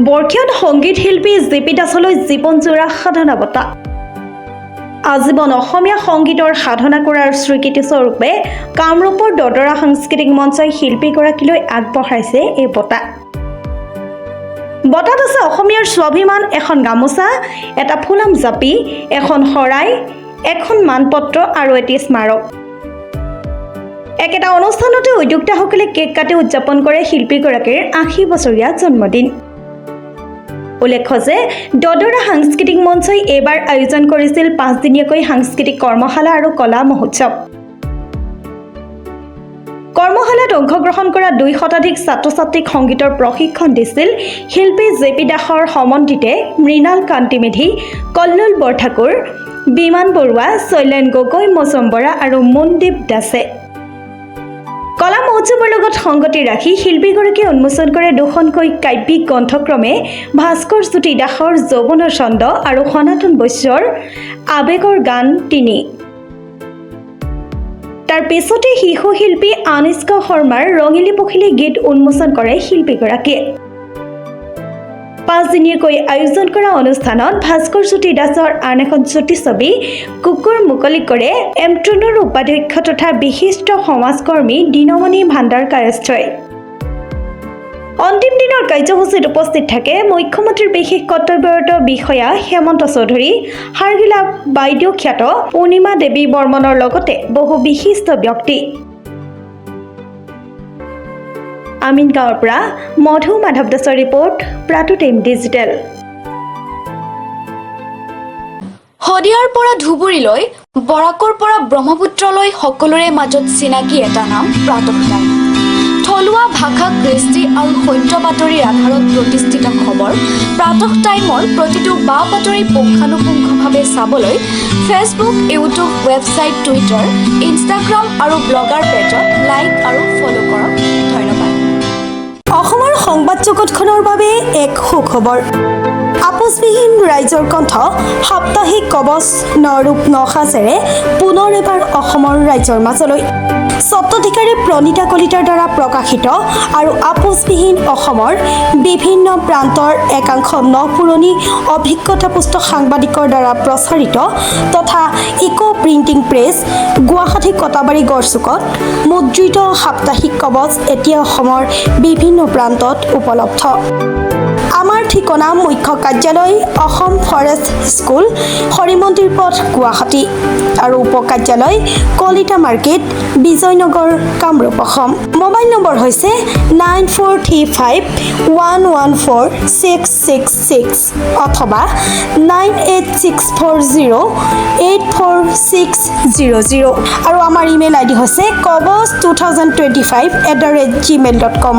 বৰ্ষীয়ান সংগীত শিল্পী জেপি দাসলৈ জীৱনজোৰা সাধনা বঁটা আজীৱন অসমীয়া সংগীতৰ সাধনা কৰাৰ স্বীকৃতিস্বৰূপে কামৰূপৰ দদৰা সাংস্কৃতিক মঞ্চই শিল্পীগৰাকীলৈ আগবঢ়াইছে এই বঁটা। বঁটাত আছে অসমীয়াৰ স্বাভিমান, এখন গামোচা, এটা ফুলাম জাপি, এখন শৰাই, এখন মানপত্ৰ আৰু এটি স্মাৰক। একেটা অনুষ্ঠানতে উদ্যোক্তাসকলে কেক কাটি উদযাপন কৰে শিল্পীগৰাকীৰ ৮০ বছৰীয়া জন্মদিন। উল্লেখ্য যে দদৰা সাংস্কৃতিক মঞ্চই এইবাৰ আয়োজন কৰিছিল ৫ দিনীয়াকৈ সাংস্কৃতিক কৰ্মশালা আৰু কলা মহোৎসৱ। কৰ্মশালাত অংশগ্ৰহণ কৰা ২০০ শতাধিক ছাত্ৰ-ছাত্ৰীক সংগীতৰ প্ৰশিক্ষণ দিছিল শিল্পী জেপি দাসৰ সমন্বিতে মৃণাল কান্তি মেধি, কল্লোল বৰঠাকুৰ, বিমান বৰুৱা, শৈলেন গগৈ, মৌচম বৰা আৰু মনদীপ দাসে। কলা মহোৎসৱৰ লগত সংগতি ৰাখি শিল্পীগৰাকীয়ে উন্মোচন কৰে দুখনকৈ কাব্যিক গ্ৰন্থক্ৰমে ভাস্কৰ জ্যোতি দাসৰ যৌৱনৰ ছন্দ আৰু সনাতন বৈশ্যৰ আৱেগৰ গান ৩। তাৰ পিছতে শিশু শিল্পী আনিষ্কা শৰ্মাৰ ৰঙিলী পখিলী গীত উন্মোচন কৰে শিল্পীগৰাকীয়ে। ৫ দিনীয়াকৈ আয়োজন কৰা অনুষ্ঠানত ভাস্কৰ জ্যোতি দাসৰ আন এখন ছবি কুকুৰ মুকলি কৰে এমট্ৰনৰ উপাধ্যক্ষ তথা বিশিষ্ট সমাজকৰ্মী দিনমণি ভাণ্ডাৰ কায়স্থই। অন্তিম দিনৰ কাৰ্যসূচীত উপস্থিত থাকে মুখ্যমন্ত্ৰীৰ বিশেষ কৰ্তব্যৰত বিষয়া হেমন্ত চৌধুৰী, হাৰ্গিলা বাইদেউ খ্যাত পূৰ্ণিমা দেৱী বৰ্মনৰ লগতে বহু বিশিষ্ট ব্যক্তি। আমিনগাঁৱৰ পৰা মধু মাধৱ দাসৰ ৰিপৰ্ট, প্ৰাটো টাইম ডিজিটেল। শদিয়াৰ পৰা ধুবুৰীলৈ, বৰাকৰ পৰা ব্ৰহ্মপুত্ৰলৈ সকলোৰে মাজত চিনাকি এটা নাম প্ৰাতঃ টাইম। থলুৱা ভাষা, কৃষ্টি আৰু সত্য বাতৰিৰ আধাৰত প্ৰতিষ্ঠিত খবৰ প্ৰাতঃ টাইমৰ প্ৰতিটো বা বাতৰি পুংখানুপুংখভাৱে চাবলৈ Facebook, YouTube, website, Twitter, Instagram আৰু ব্লগাৰ পেজত লাইক আৰু ফ'ল' কৰক। ধন্যবাদ। অসমৰ সংবাদ জগতখনৰ বাবে এক সুখবৰ। আপোচবিহীন ৰাইজৰ কণ্ঠ সাপ্তাহিক কবচ নৰূপ নসাজেৰে পুনৰ এবাৰ অসমৰ ৰাইজৰ মাজলৈ। স্বত্বাধিকাৰী প্ৰণীতা কলিতাৰ দ্বাৰা প্ৰকাশিত আৰু আপোচবিহীন অসমৰ বিভিন্ন প্ৰান্তৰ একাংশ নপুৰণি অভিজ্ঞতাপুষ্ট সাংবাদিকৰ দ্বাৰা প্ৰচাৰিত তথা eco printing press, Guwahati Katabari গড়চুকত মুদ্ৰিত সাপ্তাহিক কবচ এতিয়া অসমৰ বিভিন্ন প্ৰান্তত উপলব্ধ। আমাৰ ঠিকনা মুখ্য কাৰ্যালয় অসম ফৰেষ্ট স্কুল, হৰিমন্দিৰ পথ, গুৱাহাটী আৰু উপ কাৰ্যালয় Kalita market, Bijoynagar, Kamrup, Assam. Mobile number হৈছে 9435114666 অথবা 9864084600 আৰু আমাৰ ইমেইল আইডি হৈছে kobos2025@gmail.com।